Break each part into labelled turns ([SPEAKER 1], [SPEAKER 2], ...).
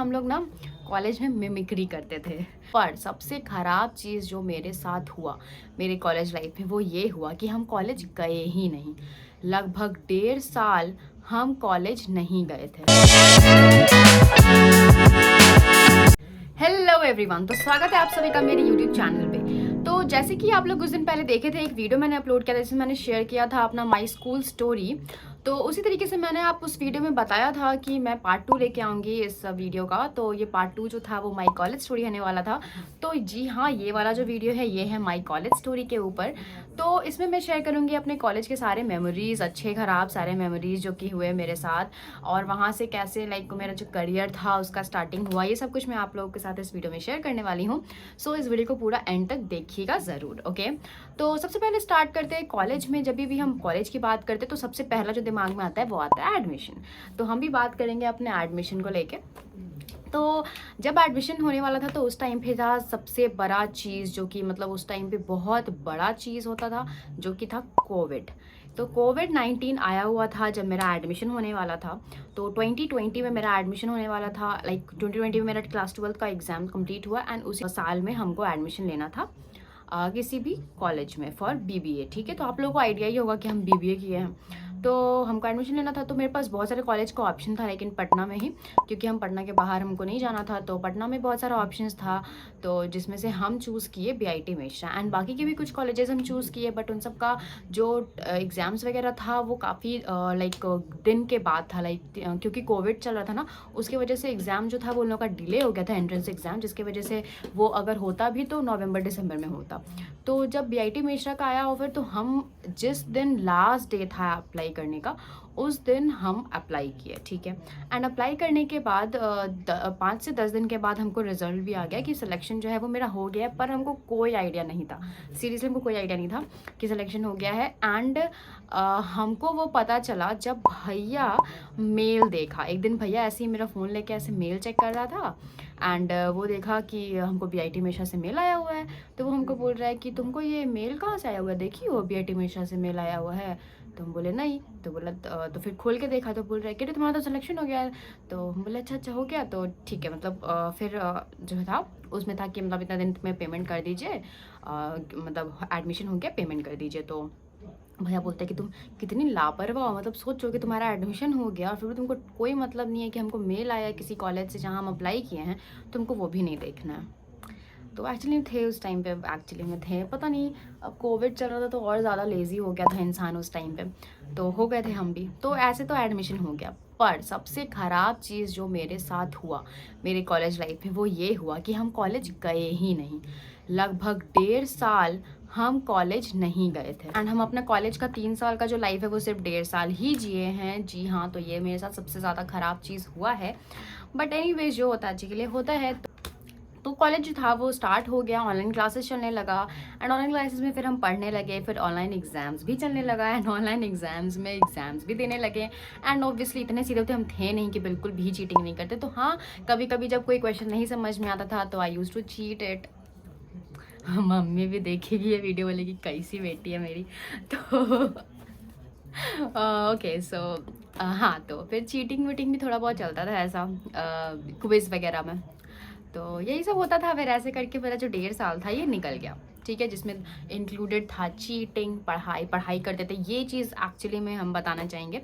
[SPEAKER 1] हम लोग ना कॉलेज में मिमिक्री करते थे। पर सबसे ख़राब चीज़ जो मेरे साथ हुआ मेरे कॉलेज लाइफ में वो ये हुआ कि हम कॉलेज गए ही नहीं। लगभग 1.5 साल हम कॉलेज नहीं गए थे। हेलो एवरीवन, तो स्वागत है आप सभी का मेरे यूट्यूब चैनल पे। तो जैसे कि आप लोग कुछ दिन पहले देखे थे, एक वीडियो मैंने अपलोड किया था जिसमें मैंने शेयर किया था अपना माई स्कूल स्टोरी। तो उसी तरीके से मैंने आप उस वीडियो में बताया था कि मैं पार्ट 2 लेके आऊँगी इस वीडियो का। तो ये पार्ट 2 जो था वो माई कॉलेज स्टोरी होने वाला था। तो जी हाँ, ये वाला जो वीडियो है ये है माई कॉलेज स्टोरी के ऊपर। तो इसमें मैं शेयर करूँगी अपने कॉलेज के सारे मेमोरीज़, अच्छे ख़राब सारे मेमोरीज़ जो कि हुए मेरे साथ, और वहाँ से कैसे मेरा जो करियर था उसका स्टार्टिंग हुआ, ये सब कुछ मैं आप लोगों के साथ इस वीडियो में शेयर करने वाली हूँ। सो इस वीडियो को पूरा एंड तक देखिएगा ज़रूर। ओके, तो सबसे पहले स्टार्ट करते हैं कॉलेज में। जब भी हम कॉलेज की बात करते हैं तो सबसे पहला जो दिमाग में आता है वो आता है एडमिशन। तो हम भी बात करेंगे अपने एडमिशन को लेके। तो जब एडमिशन होने वाला था तो उस टाइम पे था सबसे बड़ा चीज़, जो कि मतलब उस टाइम पे बहुत बड़ा चीज़ होता था, जो कि था कोविड। तो कोविड-19 आया हुआ था जब मेरा एडमिशन होने वाला था। तो 2020 में मेरा एडमिशन होने वाला था। 2020 में मेरा क्लास 12 का एग्ज़ाम कंप्लीट हुआ एंड उसी साल में हमको एडमिशन लेना था किसी भी कॉलेज में फॉर बीबीए। ठीक है, तो आप लोगों को आइडिया ही होगा कि हम बीबीए किए हैं। तो हमको एडमिशन लेना था, तो मेरे पास बहुत सारे कॉलेज का ऑप्शन था, लेकिन पटना में ही, क्योंकि हम पटना के बाहर हमको नहीं जाना था। तो पटना में बहुत सारा ऑप्शंस था, तो जिसमें से हम चूज़ किए बीआईटी मिश्रा एंड बाकी के भी कुछ कॉलेजेस हम चूज़ किए। बट उन सब का जो एग्ज़ाम्स वगैरह था वो काफ़ी दिन के बाद था, क्योंकि कोविड चल रहा था ना, उसकी वजह से एग्ज़ाम जो था वो उन लोगों का डिले हो गया था, एंट्रेंस एग्ज़ाम, जिसकी वजह से वो अगर होता भी तो नवंबर दिसंबर में होता। तो जब बीआईटी मिश्रा का आया ऑफर, तो हम जिस दिन लास्ट डे था अप्लाई करने का उस दिन हम अप्लाई किए। ठीक है, एंड अप्लाई करने के बाद 5 से 10 दिन के बाद हमको रिजल्ट भी आ गया कि सिलेक्शन जो है वो मेरा हो गया है। पर हमको कोई आइडिया नहीं था, सीरियसली हमको कोई आइडिया नहीं था कि सिलेक्शन हो गया है। एंड हमको वो पता चला जब भैया मेल देखा। एक दिन भैया ऐसे ही मेरा फ़ोन लेके ऐसे मेल चेक कर रहा था एंड वो देखा कि हमको बीआईटी मिश्रा से मेल आया हुआ है। तो वो हमको बोल रहा है कि तुमको ये मेल कहाँ से आया हुआ है, देखी हो बीआईटी मिश्रा से मेल आया हुआ है। तो हम बोले नहीं। तो बोला तो फिर खोल के देखा तो बोल रहा है कि तुम्हारा तो सिलेक्शन हो गया है। तो हम बोले अच्छा अच्छा हो गया तो ठीक है। मतलब फिर जो था उसमें था कि मतलब इतना दिन में पेमेंट कर दीजिए, मतलब एडमिशन हो गया, पेमेंट कर दीजिए। तो भैया बोलते हैं कि तुम कितनी लापरवाह हो, मतलब सोचो कि तुम्हारा एडमिशन हो गया और फिर भी तुमको कोई मतलब नहीं है कि हमको मेल आया है किसी कॉलेज से जहाँ हम अप्लाई किए हैं, तुमको वो भी नहीं देखना है। तो एक्चुअली थे उस टाइम पे, एक्चुअली में थे, पता नहीं, अब कोविड चल रहा था तो और ज़्यादा लेज़ी हो गया था इंसान उस टाइम पे, तो हो गए थे हम भी। तो ऐसे तो एडमिशन हो गया। पर सबसे ख़राब चीज़ जो मेरे साथ हुआ मेरे कॉलेज लाइफ में वो ये हुआ कि हम कॉलेज गए ही नहीं। लगभग 1.5 साल हम कॉलेज नहीं गए थे एंड हम अपना कॉलेज का 3 साल का जो लाइफ है वो सिर्फ 1.5 साल ही जिए हैं। जी हाँ, तो ये मेरे साथ सबसे ज़्यादा ख़राब चीज़ हुआ है। बट एनीवेज, जो होता है अच्छे के लिए होता है। तो कॉलेज जो था वो स्टार्ट हो गया, ऑनलाइन क्लासेस चलने लगा एंड ऑनलाइन क्लासेस में फिर हम पढ़ने लगे, फिर ऑनलाइन एग्जाम्स भी चलने लगा एंड ऑनलाइन एग्जाम्स में एग्जाम्स भी देने लगे। एंड ऑब्वियसली इतने सीधे तो हम थे नहीं कि बिल्कुल भी चीटिंग नहीं करते। तो हाँ, कभी कभी जब कोई क्वेश्चन नहीं समझ में आता था तो I used to cheat it. मम्मी भी देखेगी ये वीडियो, बोलेगी कैसी बेटी है मेरी। तो ओके, सो हाँ, तो फिर चीटिंग वीटिंग भी थोड़ा बहुत चलता था ऐसा क्विज वगैरह में। तो यही सब होता था। फिर ऐसे करके मेरा जो 1.5 साल था ये निकल गया। ठीक है, जिसमें इंक्लूडेड था चीटिंग, पढ़ाई करते थे। ये चीज़ एक्चुअली में हम बताना चाहेंगे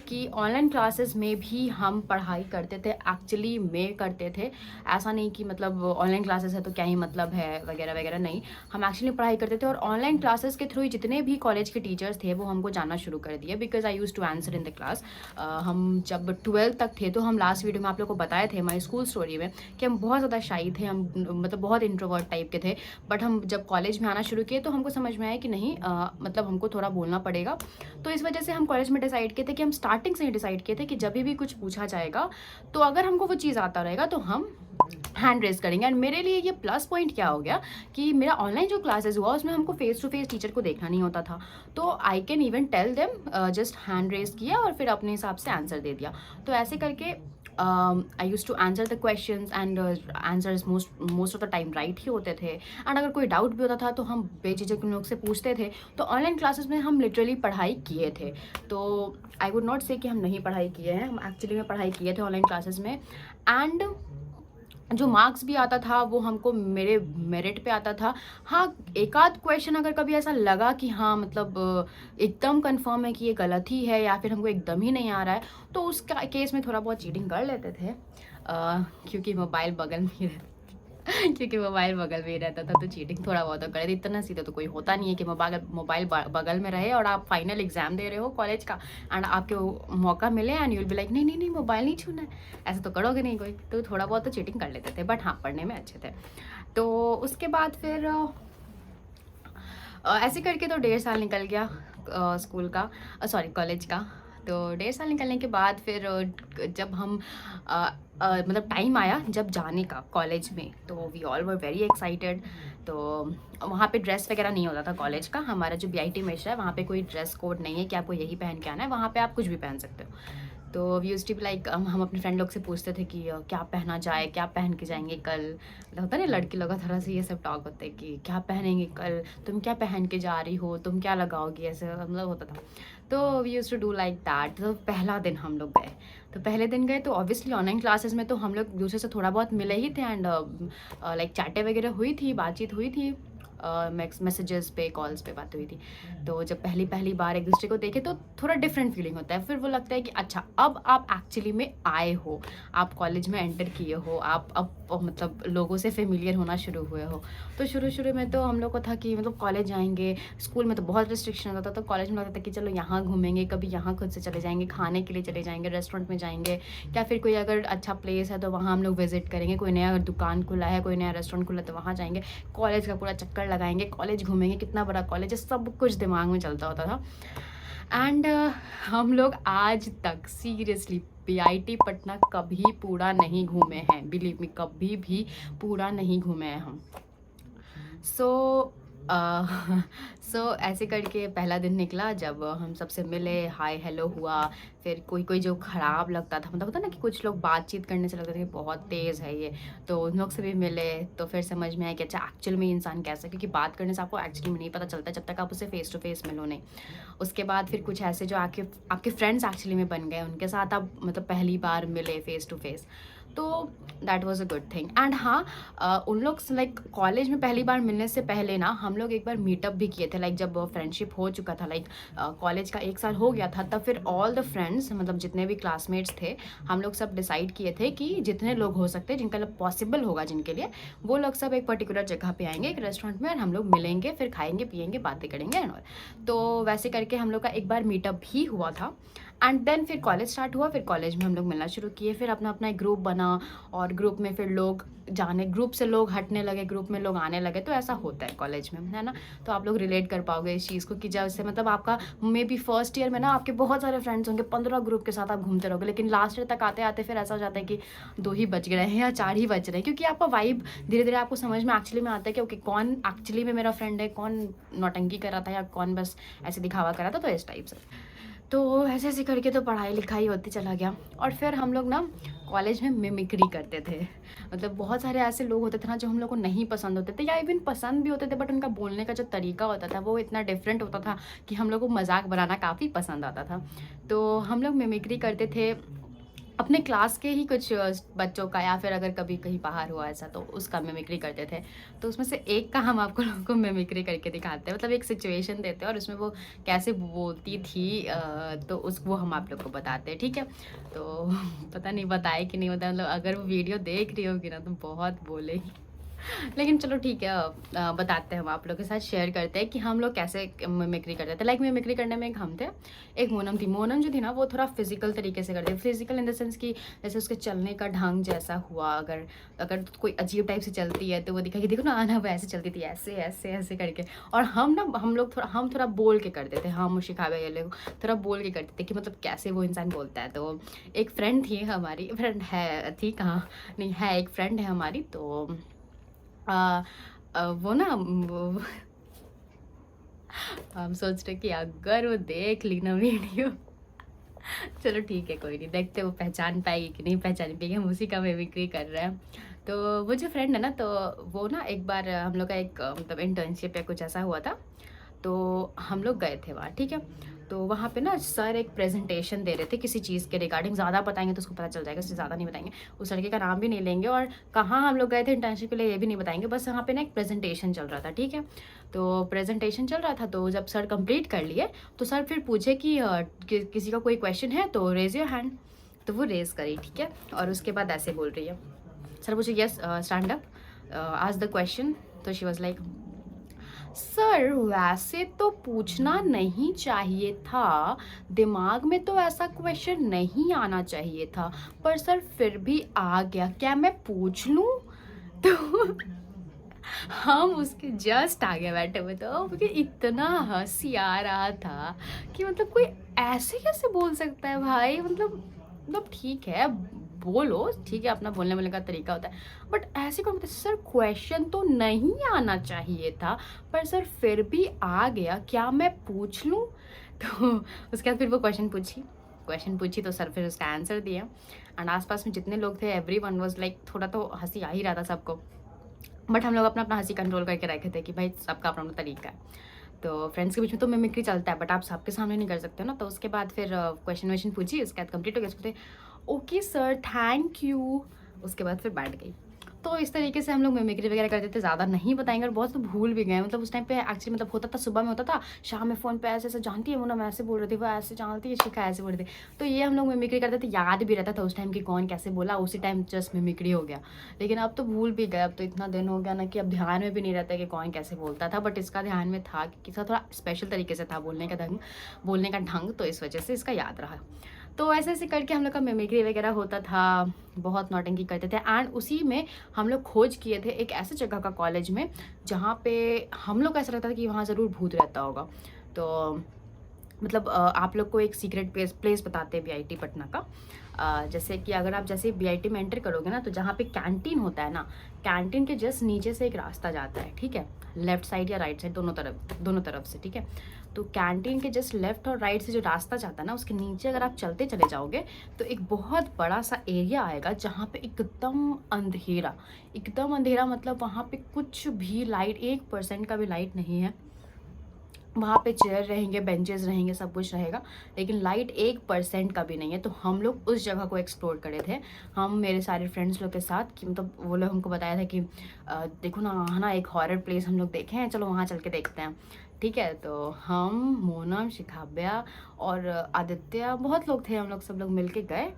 [SPEAKER 1] कि ऑनलाइन क्लासेस में भी हम पढ़ाई करते थे, एक्चुअली में करते थे। ऐसा नहीं कि मतलब ऑनलाइन क्लासेस है तो क्या ही मतलब है वगैरह वगैरह, नहीं, हम एक्चुअली पढ़ाई करते थे। और ऑनलाइन क्लासेस के थ्रू जितने भी कॉलेज के टीचर्स थे वो हमको जानना शुरू कर दिया, because I use to answer in the class. हम जब 12th तक थे तो हम लास्ट वीडियो में आप लोग को बताए थे माई स्कूल स्टोरी में कि हम बहुत ज़्यादा शाई थे, हम मतलब बहुत इंट्रोवर्ट टाइप के थे। बट हम जब कॉलेज में आना शुरू किए तो हमको समझ में आया कि नहीं, मतलब हमको थोड़ा बोलना पड़ेगा। तो इस वजह से हम कॉलेज में डिसाइड किए थे कि हम स्टार्टिंग से ही डिसाइड किए थे कि जब भी कुछ पूछा जाएगा तो अगर हमको वो चीज़ आता रहेगा तो हम हैंड रेज करेंगे। एंड मेरे लिए ये प्लस पॉइंट क्या हो गया कि मेरा ऑनलाइन जो क्लासेस हुआ उसमें हमको फेस टू फेस टीचर को देखना नहीं होता था। तो I can even tell them, just hand raise किया और फिर अपने हिसाब से आंसर दे दिया। तो ऐसे करके I use to answer the questions and answers most of the time right ही होते थे। एंड अगर कोई डाउट भी होता था तो हम बेझिझक उन लोग से पूछते थे। तो ऑनलाइन क्लासेस में हम लिटरली पढ़ाई किए थे। तो आई वुड नॉट से कि हम नहीं पढ़ाई किए हैं, हम एक्चुअली में पढ़ाई किए थे ऑनलाइन क्लासेस में। एंड जो मार्क्स भी आता था वो हमको मेरे मेरिट पे आता था। हाँ, एक आध क्वेश्चन अगर कभी ऐसा लगा कि हाँ मतलब एकदम कंफर्म है कि ये गलत ही है या फिर हमको एकदम ही नहीं आ रहा है, तो उस केस में थोड़ा बहुत चीटिंग कर लेते थे। क्योंकि मोबाइल बगल में ही क्योंकि मोबाइल बगल में ही रहता था, तो चीटिंग थोड़ा बहुत तो करे थे। इतना सीधा तो कोई होता नहीं है कि मोबाइल मोबाइल बगल में रहे और आप फाइनल एग्जाम दे रहे हो कॉलेज का एंड आपको मौका मिले and you will be like नहीं नहीं नहीं मोबाइल नहीं छूना है, ऐसा तो करोगे नहीं कोई। तो थोड़ा बहुत तो चीटिंग कर लेते थे, बट हाँ पढ़ने में अच्छे थे। तो उसके बाद फिर ऐसे करके तो 1.5 साल निकल गया स्कूल का, सॉरी कॉलेज का। तो 1.5 साल निकलने के बाद फिर जब हम मतलब टाइम आया जब जाने का कॉलेज में, तो we all were very excited. तो वहाँ पे ड्रेस वगैरह नहीं होता था कॉलेज का, हमारा जो BIT मेश है वहाँ पे कोई ड्रेस कोड नहीं है कि आपको यही पहन के आना है, वहाँ पे आप कुछ भी पहन सकते हो। तो we used to be like, हम अपने फ्रेंड लोग से पूछते थे कि क्या पहना जाए, क्या पहन के जाएंगे कल। मतलब होता है ना लड़की लोग का थोड़ा सा ये सब टॉक होता है कि क्या पहनेंगे कल, तुम क्या पहन के जा रही हो, तुम क्या लगाओगी, ऐसे मतलब होता था। तो we used to do like that. तो पहला दिन हम लोग गए, तो पहले दिन गए तो ऑब्वियसली ऑनलाइन क्लासेस में तो हम लोग दूसरे से थोड़ा बहुत मिले ही थे एंड लाइक चैटें वगैरह हुई थी, बातचीत हुई थी, मैसेजेस पे कॉल्स पे बात हुई थी। तो जब पहली बार एक दूसरे को देखे तो थोड़ा डिफरेंट फीलिंग होता है। फिर वो लगता है कि अच्छा अब आप एक्चुअली में आए हो, आप कॉलेज में एंटर किए हो, आप अब मतलब लोगों से फेमिलियर होना शुरू हुए हो। तो शुरू में तो हम लोग को था कि मतलब कॉलेज जाएंगे, स्कूल में तो बहुत रिस्ट्रिक्शन होता था, तो कॉलेज में लगता था कि चलो यहाँ घूमेंगे, कभी यहाँ खुद से चले जाएंगे, खाने के लिए चले जाएंगे, रेस्टोरेंट में जाएंगे, या फिर कोई अगर अच्छा प्लेस है तो वहाँ हम लोग विजिट करेंगे, कोई नया दुकान खुला है, कोई नया रेस्टोरेंट खुला है तो वहाँ जाएंगे, कॉलेज का पूरा चक्कर लगाएंगे, कॉलेज घूमेंगे, कितना बड़ा कॉलेज है, सब कुछ दिमाग में चलता होता था। एंड हम लोग आज तक सीरियसली BIT पटना कभी पूरा नहीं घूमे हैं, बिलीव मी, कभी भी पूरा नहीं घूमे हैं हम। सो ऐसे करके पहला दिन निकला जब हम सबसे मिले, हाय हेलो हुआ। फिर कोई जो ख़राब लगता था, मतलब होता ना कि कुछ लोग बातचीत करने से लगता था कि बहुत तेज़ है ये, तो उन लोग से भी मिले। तो फिर समझ में आया कि अच्छा एक्चुअल में इंसान कैसा है, क्योंकि बात करने से आपको एक्चुअली में नहीं पता चलता जब तक आप उसे फेस टू फेस मिलो नहीं। उसके बाद फिर कुछ ऐसे जो आपके फ्रेंड्स एक्चुअली में बन गए, उनके साथ आप मतलब पहली बार मिले फेस टू फेस, तो that was a good thing. And हाँ, उन लोग लाइक कॉलेज में पहली बार मिलने से पहले ना हम लोग एक बार मीटअप भी किए थे, लाइक जब फ्रेंडशिप हो चुका था, लाइक कॉलेज का 1 साल हो गया था, तब फिर ऑल द फ्रेंड्स मतलब जितने भी क्लासमेट्स थे हम लोग सब डिसाइड किए थे कि जितने लोग हो सकते हैं, जिनका पॉसिबल होगा जिनके लिए, वो लोग सब एक पर्टिकुलर जगह पे आएंगे, एक रेस्टोरेंट में, और हम लोग मिलेंगे, फिर खाएंगे पियेंगे बातें करेंगे एंड ऑल। तो वैसे करके हम लोग का एक बार मीटअप भी हुआ था। एंड देन फिर कॉलेज स्टार्ट हुआ, फिर कॉलेज में हम लोग मिलना शुरू किए, फिर अपना अपना एक ग्रुप बना, और ग्रुप में फिर लोग जाने, ग्रुप से लोग हटने लगे, ग्रुप में लोग आने लगे। तो ऐसा होता है कॉलेज में, है ना। तो आप लोग रिलेट कर पाओगे इस चीज़ को कि जब से मतलब आपका मे बी फर्स्ट ईयर में ना आपके बहुत सारे फ्रेंड्स होंगे, 15 ग्रुप के साथ आप घूमते रहोगे, लेकिन लास्ट ईयर तक आते आते फिर ऐसा हो जाता है कि 2 ही बच गए हैं या 4 ही बच रहे हैं, क्योंकि आपका वाइब धीरे धीरे आपको समझ में एक्चुअली में आता है कि ओके कौन एक्चुअली में मेरा फ्रेंड है, कौन नौटंकी कर रहा था या कौन बस ऐसे दिखावा कर रहा था। तो इस टाइप से तो ऐसे ऐसे करके तो पढ़ाई लिखाई होती चला गया। और फिर हम लोग ना कॉलेज में मिमिक्री करते थे। मतलब बहुत सारे ऐसे लोग होते थे ना जो हम लोग को नहीं पसंद होते थे, या इवन पसंद भी होते थे, बट उनका बोलने का जो तरीका होता था वो इतना डिफरेंट होता था कि हम लोग को मजाक बनाना काफ़ी पसंद आता था। तो हम लोग मिमिक्री करते थे अपने क्लास के ही कुछ बच्चों का, या फिर अगर कभी कहीं बाहर हुआ ऐसा तो उसका मिमिक्री करते थे। तो उसमें से एक का हम आपको लोगों को मिमिक्री करके दिखाते हैं, मतलब एक सिचुएशन देते हैं और उसमें वो कैसे बोलती थी, तो उस वो हम आप लोग को बताते हैं, ठीक है। तो पता नहीं बताए कि नहीं बताया, मतलब अगर वो वीडियो देख रही होगी ना तो बहुत बोलेगी। लेकिन चलो ठीक है, बताते हैं, हम आप लोगों के साथ शेयर करते हैं कि हम लोग कैसे मिमिक्री करते थे। लाइक मिमिक्री करने में एक हम थे, एक मोनम थी। मोनम जो थी ना वो थोड़ा फिजिकल तरीके से करती है, फिजिकल इन द सेंस कि जैसे उसके चलने का ढंग जैसा हुआ, अगर कोई अजीब टाइप से चलती है तो वो दिखा कि देखो ना आना, वो ऐसे चलती थी, ऐसे ऐसे ऐसे करके। और हम थोड़ा बोल के करते थे, हम शिखावे ये लोग थोड़ा बोल के करते थे कि मतलब कैसे वो इंसान बोलता है। तो एक फ्रेंड थी हमारी, फ्रेंड है थी कहाँ नहीं है, एक फ्रेंड है हमारी। तो वो ना हम सोच रहे कि अगर वो देख ली ना वीडियो, चलो ठीक है कोई नहीं, देखते वो पहचान पाएगी कि नहीं पहचान पाएगी, हम उसी का मिमिक्री कर रहे हैं। तो वो जो फ्रेंड है ना, तो वो ना एक बार हम लोग का एक मतलब इंटर्नशिप या कुछ ऐसा हुआ था, तो हम लोग गए थे वहाँ, ठीक है। तो वहाँ पे ना सर एक प्रेजेंटेशन दे रहे थे किसी चीज़ के रिगार्डिंग, ज़्यादा बताएंगे तो उसको पता चल जाएगा, इससे ज़्यादा नहीं बताएंगे। उस लड़के का नाम भी नहीं लेंगे और कहाँ हम लोग गए थे इंटर्नशिप के लिए ये भी नहीं बताएंगे। बस यहाँ पे ना एक प्रेजेंटेशन चल रहा था, ठीक है। तो प्रेजेंटेशन चल रहा था, तो जब सर कंप्लीट कर लिए तो सर फिर पूछे कि किसी का कोई क्वेश्चन है तो रेज योर हैंड। तो वो रेज करी, ठीक है। और उसके बाद ऐसे बोल रही है, सर पूछे yes stand up ask the question. तो शी वाज लाइक सर वैसे तो पूछना नहीं चाहिए था, दिमाग में तो ऐसा क्वेश्चन नहीं आना चाहिए था, पर सर फिर भी आ गया, क्या मैं पूछ लूं? तो हम उसके जस्ट आगे बैठे हुए थे, मुझे इतना हंसी आ रहा था कि मतलब कोई ऐसे कैसे बोल सकता है भाई। मतलब ठीक है बोलो, ठीक है, अपना बोलने बोलने का तरीका होता है, बट ऐसे कौन बोलता है सर क्वेश्चन तो नहीं आना चाहिए था पर सर फिर भी आ गया, क्या मैं पूछ लूं? तो उसके बाद फिर वो क्वेश्चन पूछी तो सर फिर उसका आंसर दिया। एंड आसपास में जितने लोग थे एवरी वन वॉज लाइक, थोड़ा तो हंसी आ ही रहा था सबको, बट हम लोग अपना अपना हंसी कंट्रोल करके रखे थे कि भाई सबका अपना अपना तरीका है। तो फ्रेंड्स के बीच में तो मिमिक्री चलता है, बट आप सबके सामने नहीं कर सकते ना। तो उसके बाद फिर क्वेश्चन पूछी, उसके बाद कंप्लीट हो गया, उसको ओके सर थैंक यू, उसके बाद फिर बैठ गई। तो इस तरीके से हम लोग मिमिक्री वगैरह करते थे, ज़्यादा नहीं बताएंगे और बहुत तो भूल भी गए। मतलब उस टाइम पे एक्चुअली मतलब होता था, सुबह में होता था, शाम में फ़ोन पे ऐसे ऐसे जानती है, मुन्ना मैं ऐसे बोल रही थी, वो ऐसे जानती है, शिखा ऐसे बोल रही थी। तो ये हम लोग मिमिक्री करते थे, याद भी रहता था उस टाइम कि कौन कैसे बोला, उसी टाइम जस्ट मिमिक्री हो गया। लेकिन अब तो भूल भी गए, अब तो इतना दिन हो गया ना कि अब ध्यान में भी नहीं रहता कि कौन कैसे बोलता था। बट इसका ध्यान में था कि थोड़ा स्पेशल तरीके से था बोलने का ढंग, तो इस वजह से इसका याद रहा। तो ऐसे ऐसे करके हम लोग का मिमिक्री वगैरह होता था, बहुत नौटंकी करते थे। एंड उसी में हम लोग खोज किए थे एक ऐसे जगह का कॉलेज में जहाँ पे हम लोग को ऐसा लगता था कि वहाँ ज़रूर भूत रहता होगा। तो मतलब आप लोग को एक सीक्रेट प्लेस बताते हैं बीआईटी पटना का। जैसे कि अगर आप जैसे बीआईटी में एंटर करोगे ना, तो जहाँ पे कैंटीन होता है ना, कैंटीन के जस्ट नीचे से एक रास्ता जाता है, ठीक है, लेफ्ट साइड या राइट साइड दोनों तरफ से, ठीक है। तो कैंटीन के जस्ट लेफ्ट और राइट से जो रास्ता जाता है ना, उसके नीचे अगर आप चलते चले जाओगे तो एक बहुत बड़ा सा एरिया आएगा जहाँ पे एकदम अंधेरा, मतलब वहाँ पे कुछ भी लाइट, 1% का भी लाइट नहीं है। वहाँ पे चेयर रहेंगे, बेंचेस रहेंगे, सब कुछ रहेगा, लेकिन लाइट 1% का भी नहीं है। तो हम लोग उस जगह को एक्सप्लोर करे थे, हम मेरे सारे फ्रेंड्स लोग के साथ, कि मतलब वो लोग हमको बताया था कि देखो ना वहाँ ना एक हॉरर प्लेस हम लोग देखे हैं, चलो वहाँ चल के देखते हैं, ठीक है। तो हम, मोनम, शिखाब्या और आदित्य, बहुत लोग थे, हम लोग सब लोग मिल के गए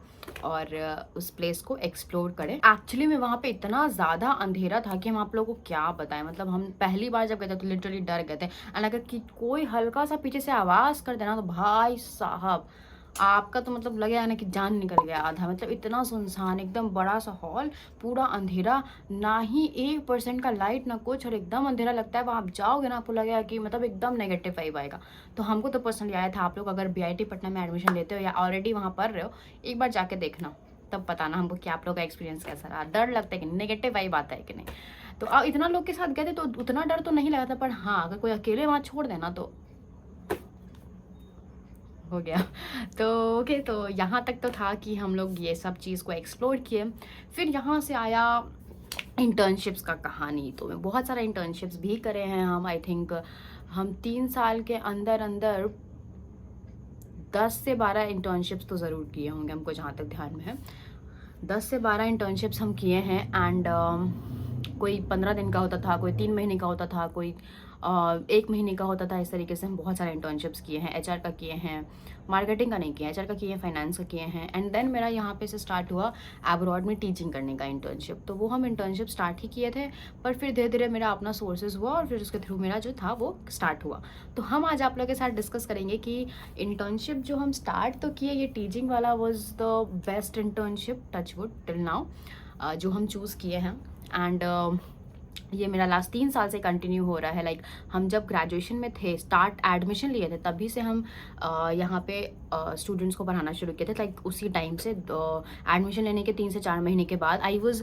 [SPEAKER 1] और उस प्लेस को एक्सप्लोर करें। एक्चुअली में वहाँ पे इतना ज़्यादा अंधेरा था कि हम आप लोगों को क्या बताएं। मतलब हम पहली बार जब गए थे तो लिटरली डर गए थे। एंड अगर कि कोई हल्का सा पीछे से आवाज़ कर देना तो भाई साहब आपका तो मतलब लगेगा ना कि जान निकल गया आधा। मतलब इतना सुनसान, एकदम बड़ा सा हॉल, पूरा अंधेरा, ना ही 1% का लाइट ना कुछ, और एकदम अंधेरा लगता है। वहाँ आप जाओगे ना आपको लगेगा कि मतलब एकदम नेगेटिव वाइब आएगा। तो हमको तो पर्सनली आया था। आप लोग अगर बीआईटी पटना में एडमिशन लेते हो या ऑलरेडी वहाँ पढ़ रहे हो, एक बार जाके देखना, तब बताना हमको कि आप लोग का एक्सपीरियंस कैसा रहा, डर लगता है कि नेगेटिव वाइब आता है कि नहीं। तो इतना लोग के साथ गए थे तो उतना डर तो नहीं लगा था, पर हाँ अगर कोई अकेले वहाँ छोड़ देना तो हो गया। तो ओके, तो यहाँ तक तो था कि हम लोग ये सब चीज़ को एक्सप्लोर किए। फिर यहाँ से आया इंटर्नशिप्स का कहानी। तो बहुत सारा इंटर्नशिप्स भी करे हैं हम। आई थिंक हम 3 साल के अंदर 10 से 12 इंटर्नशिप्स तो ज़रूर किए होंगे, हमको जहाँ तक ध्यान में है 10 से 12 इंटर्नशिप्स हम किए हैं। एंड कोई 15 दिन का होता था, कोई 3 महीने का होता था, कोई 1 महीने का होता था। इस तरीके से हम बहुत सारे इंटर्नशिप्स किए हैं। एचआर का किए हैं, मार्केटिंग का नहीं किया, एचआर का किए हैं, फाइनेंस का किए हैं। एंड देन मेरा यहाँ पे से स्टार्ट हुआ अब्रॉड में टीचिंग करने का इंटर्नशिप। तो वो हम इंटर्नशिप स्टार्ट ही किए थे, पर फिर धीरे धीरे मेरा अपना सोर्सेज हुआ और फिर उसके थ्रू मेरा जो था वो स्टार्ट हुआ। तो हम आज आप लोग के साथ डिस्कस करेंगे कि इंटर्नशिप जो हम स्टार्ट तो किए, ये टीचिंग वाला was the best internship touchwood till now जो हम चूज़ किए हैं। एंड ये मेरा लास्ट 3 साल से कंटिन्यू हो रहा है। लाइक हम जब ग्रेजुएशन में थे, स्टार्ट एडमिशन लिए थे, तभी से हम यहाँ पे स्टूडेंट्स को पढ़ाना शुरू किए थे। लाइक उसी टाइम से एडमिशन लेने के 3 से 4 महीने के बाद I was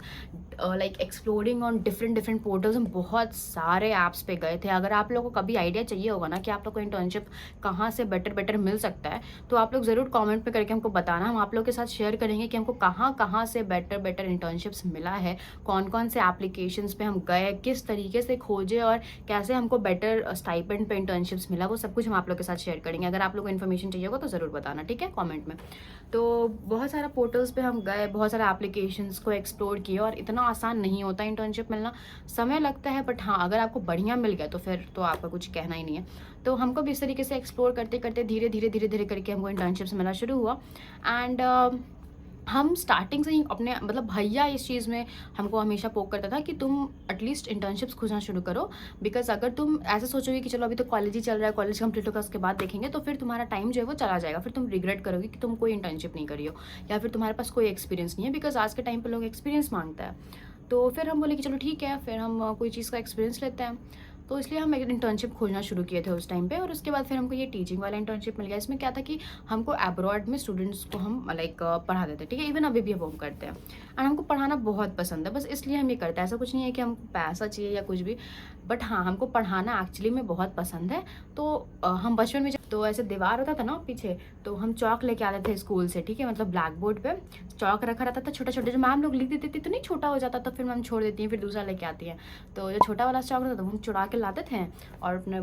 [SPEAKER 1] like exploring on different different portals. हम बहुत सारे ऐप्स पे गए थे। अगर आप लोगों को कभी आइडिया चाहिए होगा ना कि आप लोग को इंटर्नशिप कहाँ से बेटर बेटर मिल सकता है, तो आप लोग ज़रूर कमेंट पे करके हमको बताना। हम आप लोग के साथ शेयर करेंगे कि हमको कहाँ कहाँ से बेटर बेटर इंटर्नशिप्स मिला है, कौन कौन से एप्लीकेशंस पे हम गए, किस तरीके से खोजे और कैसे हमको बेटर स्टाइपेंड पे इंटर्नशिप्स मिला, वो सब कुछ हम आप लोग के साथ शेयर करेंगे। अगर आप लोग को इन्फॉर्मेशन चाहिए होगा तो ज़रूर बताना, ठीक है, कॉमेंट में। तो बहुत सारा पोर्टल्स पे हम गए, बहुत सारे एप्लीकेशंस को एक्सप्लोर किए, और इतना आसान नहीं होता इंटर्नशिप मिलना, समय लगता है। बट हाँ, अगर आपको बढ़िया मिल गया तो फिर तो आपका कुछ कहना ही नहीं है। तो हमको भी इस तरीके से एक्सप्लोर करते करते धीरे धीरे धीरे धीरे करके हमको इंटर्नशिप्स मिलना शुरू हुआ। एंड हम स्टार्टिंग से ही अपने मतलब भैया इस चीज़ में हमको हमेशा पोक करता था कि तुम एटलीस्ट इंटर्नशिप्स खोजना शुरू करो। बिकॉज अगर तुम ऐसे सोचोगे कि चलो अभी तो कॉलेज ही चल रहा है, कॉलेज कंप्लीट होगा उसके बाद देखेंगे, तो फिर तुम्हारा टाइम जो है वो चला जाएगा। फिर तुम रिग्रेट करोगे कि तुम कोई इंटर्नशिप नहीं करी हो या फिर तुम्हारे पास कोई एक्सपीरियंस नहीं है। बिकॉज आज के टाइम पर लोग एक्सपीरियंस मांगता है। तो फिर हम बोले कि चलो ठीक है, फिर हम कोई चीज़ का एक्सपीरियंस लेते हैं। तो इसलिए हम एक इंटर्नशिप खोजना शुरू किए थे उस टाइम पे। और उसके बाद फिर हमको ये टीचिंग वाला इंटर्नशिप मिल गया। इसमें क्या था कि हमको अब्रॉड में स्टूडेंट्स को हम लाइक पढ़ा देते, ठीक है, इवन अभी भी हम करते हैं। एंड हमको पढ़ाना बहुत पसंद है, बस इसलिए हम ये करते हैं। ऐसा कुछ नहीं है कि हमको पैसा चाहिए या कुछ भी, बट हाँ, हमको पढ़ाना एक्चुअली में बहुत पसंद है। तो हम बचपन में तो ऐसे दीवार होता था ना पीछे, तो हम चौक लेके आते थे स्कूल से, ठीक है, मतलब ब्लैक बोर्ड पे चौक रखा रहता था छोटा छोटा, जो मैम लोग लिख देती थी तो नहीं छोटा हो जाता, तो फिर मैम छोड़ देती हैं, फिर दूसरा लेके आती हैं। तो जो छोटा वाला चौक रहता था वो हम चुरा के लाते थे और अपने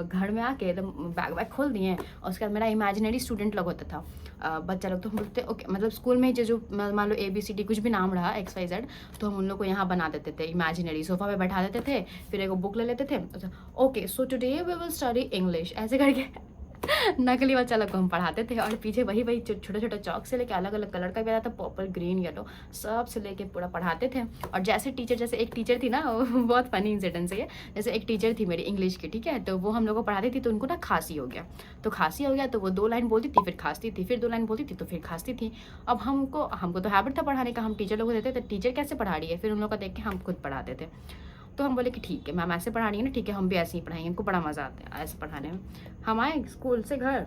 [SPEAKER 1] घर में आके एकदम बैग वैग खोल दिए। और उसके बाद मेरा इमेजिनरी स्टूडेंट लोग होता था, बच्चा लोग, तो हम बोलते ओके, मतलब स्कूल में जो मान लो ABCD कुछ भी नाम रहा XYZ, तो हम उन लोग को यहाँ बना देते थे इमेजिनरी, सोफा पे बैठा देते थे, फिर एक बुक ले लेते थे, okay so today we will study English, ऐसे करके नकली बच्चा लोग को हम पढ़ाते थे। और पीछे वही छोटा छोटा चौक से लेके अलग अलग कलर का भी आता था, पर्पल ग्रीन येलो सब से लेके पूरा पढ़ाते थे। और जैसे एक टीचर थी ना, बहुत फनी इंसिडेंस है ये। जैसे एक टीचर थी मेरी इंग्लिश की, ठीक है, तो वो हम लोग को पढ़ाती थी, तो उनको ना खांसी हो गया। तो वो 2 लाइन बोलती थी फिर खांसती थी, फिर 2 लाइन बोलती थी तो फिर खांसती थी। अब हमको तो हैबिट था पढ़ाने का, हम टीचर लोग को देते थे, टीचर कैसे पढ़ा रही है, फिर उन लोग का देख के हम खुद पढ़ाते थे। तो हम बोले कि ठीक है मैम ऐसे पढ़ा रही है ना, ठीक है हम भी ऐसे ही पढ़ाएंगे, हमको बड़ा मज़ा आता है ऐसे पढ़ाने में। हम आए स्कूल से घर,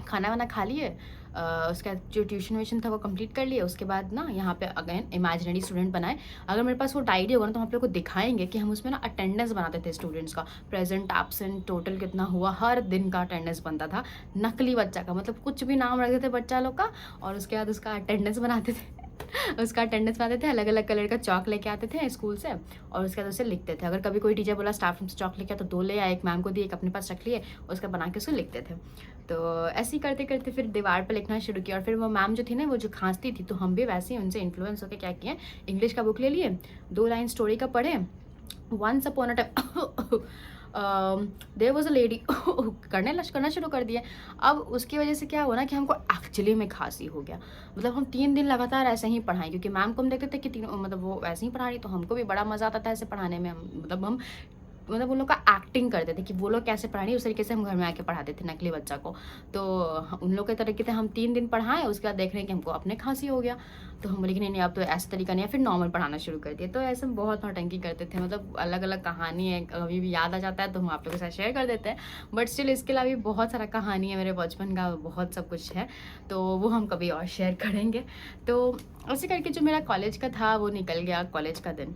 [SPEAKER 1] खाना वाना खा लिए, उसके बाद जो ट्यूशन व्यूशन था वो कंप्लीट कर लिए। उसके बाद ना यहाँ पे अगेन इमेजिनरी स्टूडेंट बनाए। अगर मेरे पास वो डायरी होगा ना तो हम आप लोग को दिखाएंगे कि हम उसमें ना अटेंडेंस बनाते थे स्टूडेंट्स का, प्रेजेंट एब्सेंट टोटल कितना हुआ, हर दिन का अटेंडेंस बनता था नकली बच्चा का, मतलब कुछ भी नाम रखते थे बच्चा लोग का, और उसके बाद उसका अटेंडेंस बनाते थे उसका अटेंडेंस पाते थे, अलग अलग कलर का चौक लेके आते थे स्कूल से, और उसके बाद उसे लिखते थे। अगर कभी कोई टीचर बोला स्टाफ रूम से चौक लेके आ, तो 2 ले आए, एक मैम को दिए, एक अपने पास रख लिए, उसका बना के उसे लिखते थे। तो ऐसे ही करते करते फिर दीवार पर लिखना शुरू किया। और फिर वो मैम जो थी ना, वो जो खांसती थी, तो हम भी वैसे ही उनसे इन्फ्लुएंस होकर क्या किए, इंग्लिश का बुक ले लिए, 2 लाइन स्टोरी का पढ़े, once upon a time there was a lady करना शुरू कर दिया। अब उसकी वजह से क्या हुआ ना कि हमको एक्चुअली में खांसी हो गया। मतलब हम 3 दिन लगातार ऐसे ही पढ़ाएं, क्योंकि मैम को हम देखते थे कि मतलब वो वैसे ही पढ़ा रही, तो हमको भी बड़ा मज़ा आता था ऐसे पढ़ाने में। हम उन लोग का एक्टिंग करते थे कि वो लोग कैसे पढ़ा रही है, उस तरीके से हम घर में आके पढ़ाते थे नकली बच्चा को। तो उन लोग के तरीके से हम 3 दिन पढ़ाएं, उसके बाद देख रहे हैं कि हमको अपने खांसी हो गया। तो हम बोले कि नहीं अब तो ऐसा तरीका नहीं है, फिर नॉर्मल पढ़ाना शुरू कर दिया। तो ऐसे हम बहुत नौटंकी करते थे, मतलब अलग अलग कहानी है, कभी भी याद आ जाता है तो हम आप लोगों के साथ शेयर कर देते हैं। बट स्टिल इसके अलावा भी बहुत सारा कहानी है मेरे बचपन का, बहुत सब कुछ है, तो वो हम कभी और शेयर करेंगे। तो ऐसे करके जो मेरा कॉलेज का था वो निकल गया, कॉलेज का दिन।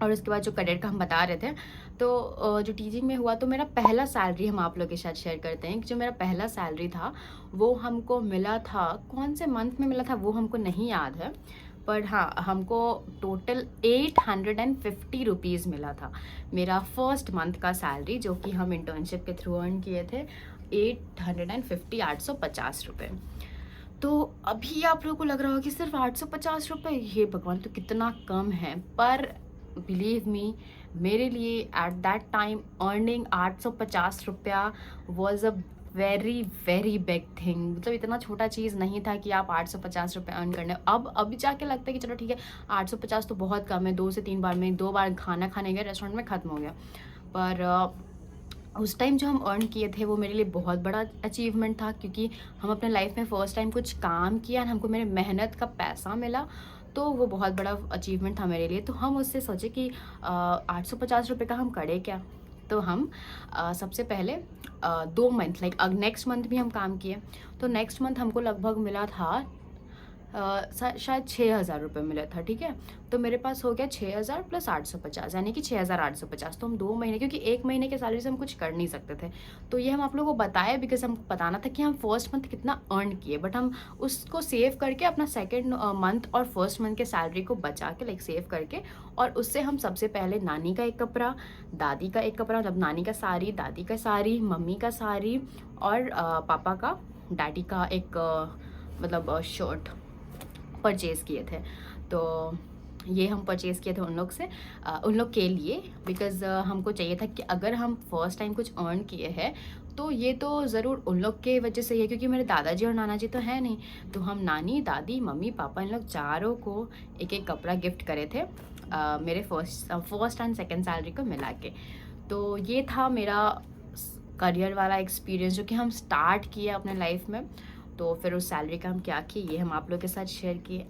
[SPEAKER 1] और उसके बाद जो कैडेट का हम बता रहे थे, तो जो टीचिंग में हुआ, तो मेरा पहला सैलरी हम आप लोग के साथ शेयर करते हैं कि जो मेरा पहला सैलरी था वो हमको मिला था, कौन से मंथ में मिला था वो हमको नहीं याद है, पर हाँ हमको टोटल 850 रुपीज़ मिला था, मेरा फर्स्ट मंथ का सैलरी, जो कि हम इंटर्नशिप के थ्रू अर्न किए थे 850 रुपये। तो अभी आप लोगों को लग रहा होगा कि सिर्फ 850 रुपये, ये भगवान तो कितना कम है, पर बिलीव मी, मेरे लिए एट दैट टाइम अर्निंग 850 रुपया was a very very big thing. मतलब इतना छोटा चीज़ नहीं था कि आप 850 रुपये अर्न करने। अब अभी जाके लगता है कि चलो ठीक है 850 तो बहुत कम है, 2 से 3 बार में 2 बार खाना खाने गए रेस्टोरेंट में ख़त्म हो गया। पर उस टाइम जो हम अर्न किए थे वो मेरे लिए बहुत बड़ा अचीवमेंट था, क्योंकि हम अपने लाइफ में फ़र्स्ट टाइम कुछ काम किया, हमको मेरे मेहनत का पैसा मिला, तो वो बहुत बड़ा अचीवमेंट था मेरे लिए। तो हम उससे सोचे कि 850 रुपये का हम करें क्या। तो हम सबसे पहले 2 मंथ लाइक नेक्स्ट मंथ भी हम काम किए। तो नेक्स्ट मंथ हमको लगभग मिला था शायद 6,000 रुपये मिला था, ठीक है। तो मेरे पास हो गया 6,000 प्लस 850, यानी कि 6,850। तो हम 2 महीने, क्योंकि 1 महीने के सैलरी से हम कुछ कर नहीं सकते थे, तो ये हम आप लोगों को बताया बिकॉज हमको बताना था कि हम फर्स्ट मंथ कितना अर्न किए, बट हम उसको सेव करके अपना सेकेंड मंथ और फर्स्ट मंथ के सैलरी को बचा के लाइक सेव करके, और उससे हम सबसे पहले नानी का एक कपड़ा, दादी का एक कपड़ा, मतलब नानी का साड़ी, दादी का साड़ी, मम्मी का साड़ी, और पापा का, डैडी का एक मतलब शर्ट परचेज़ किए थे। तो ये हम परचेज़ किए थे उन लोग से, उन लोग के लिए, बिकॉज़ हमको चाहिए था कि अगर हम फर्स्ट टाइम कुछ अर्न किए हैं तो ये तो ज़रूर उन लोग के वजह से ही है, क्योंकि मेरे दादाजी और नाना जी तो है नहीं। तो हम नानी, दादी, मम्मी, पापा, इन लोग चारों को एक एक कपड़ा गिफ्ट करे थे, मेरे फर्स्ट एंड सेकेंड सैलरी को मिला के। तो ये था मेरा करियर वाला एक्सपीरियंस जो कि हम स्टार्ट किए अपने लाइफ में। तो फिर उस सैलरी का हम क्या किए ये हम आप लोग के साथ शेयर किए।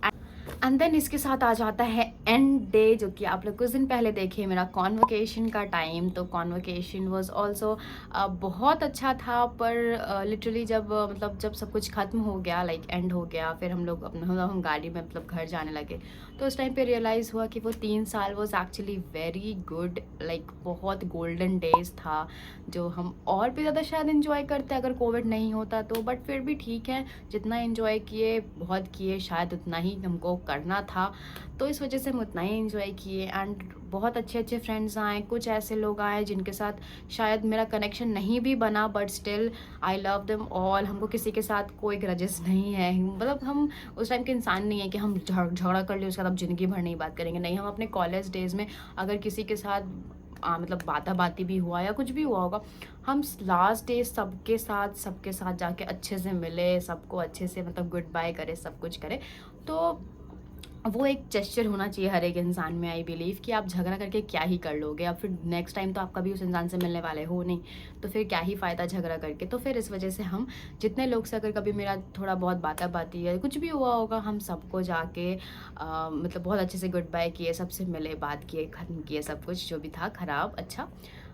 [SPEAKER 1] एंड देन इसके साथ आ जाता है एंड डे, जो कि आप लोग कुछ दिन पहले देखे, मेरा कॉन्वोकेशन का टाइम। तो कॉन्वोकेशन वाज आल्सो बहुत अच्छा था, पर लिटरली जब मतलब जब सब कुछ ख़त्म हो गया, लाइक एंड हो गया, फिर हम लोग हम गाड़ी में मतलब घर जाने लगे, तो उस टाइम पे रियलाइज़ हुआ कि वो 3 साल was actually very good, like बहुत गोल्डन डेज था, जो हम और भी ज़्यादा शायद इन्जॉय करते अगर कोविड नहीं होता तो। बट फिर भी ठीक है, जितना इन्जॉय किए बहुत किए, शायद उतना ही हमको करना था, तो इस वजह से हम उतना ही इन्जॉय किए। एंड बहुत अच्छे अच्छे फ्रेंड्स आए, कुछ ऐसे लोग आए जिनके साथ शायद मेरा कनेक्शन नहीं भी बना, but still I love them all. हमको किसी के साथ कोई ग्रजेस नहीं है, मतलब हम उस टाइम के इंसान नहीं है कि हम झगड़ा कर ले उसके बाद अब ज़िंदगी भर नहीं बात करेंगे। नहीं, हम अपने कॉलेज डेज़ में अगर किसी के साथ मतलब बाती भी हुआ या कुछ भी हुआ होगा, हम लास्ट डे सबके साथ जाके अच्छे से मिले, सबको अच्छे से मतलब गुड बाय करे, सब कुछ करे। तो वो एक जेस्चर होना चाहिए हर एक इंसान में, आई बिलीव, कि आप झगड़ा करके क्या ही कर लोगे, अब फिर नेक्स्ट टाइम तो आप कभी उस इंसान से मिलने वाले हो नहीं, तो फिर क्या ही फ़ायदा झगड़ा करके। तो फिर इस वजह से हम जितने लोग से अगर कभी मेरा थोड़ा बहुत बाती या कुछ भी हुआ होगा, हम सबको जाके मतलब बहुत अच्छे से गुड बाय किए, सबसे मिले, बात किए, ख़त्म किए सब कुछ जो भी था ख़राब अच्छा,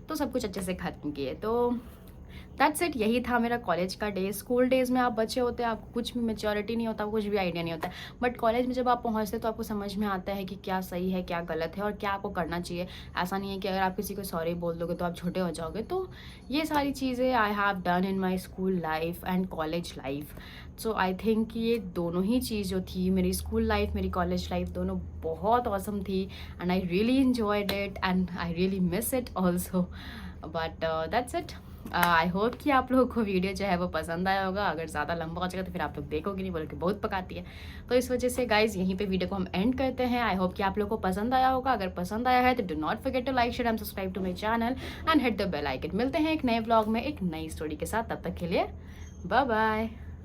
[SPEAKER 1] तो सब कुछ अच्छे से ख़त्म किए। तो दैट्स इट, यही था मेरा कॉलेज का डे। स्कूल डेज़ में आप बच्चे होते हैं, आपको कुछ भी मैच्योरिटी नहीं होता, कुछ भी आइडिया नहीं होता, बट कॉलेज में जब आप पहुंचते हैं तो आपको समझ में आता है कि क्या सही है, क्या गलत है, और क्या आपको करना चाहिए। ऐसा नहीं है कि अगर आप किसी को सॉरी बोल दोगे तो आप छोटे हो जाओगे। तो ये सारी चीज़ें I have done in my school life and college life. So I think ये दोनों ही चीज़ जो थी, मेरी स्कूल लाइफ, मेरी कॉलेज लाइफ, दोनों बहुत ऑसम थी, and I really enjoyed it and I really miss it also. But that's it. I hope कि आप लोगों को वीडियो जो है वो पसंद आया होगा। अगर ज़्यादा लंबा हो जाएगा तो फिर आप लोग देखोगे नहीं, बोलो कि बहुत पकाती है। तो इस वजह से गाइज यहीं पे वीडियो को हम एंड करते हैं। आई होप कि आप लोगों को पसंद आया होगा। अगर पसंद आया है तो do not forget to like, share and subscribe to my channel and hit the bell icon. मिलते हैं एक नए व्लॉग में एक नई स्टोरी के साथ, तब तक के लिए बाय बाय।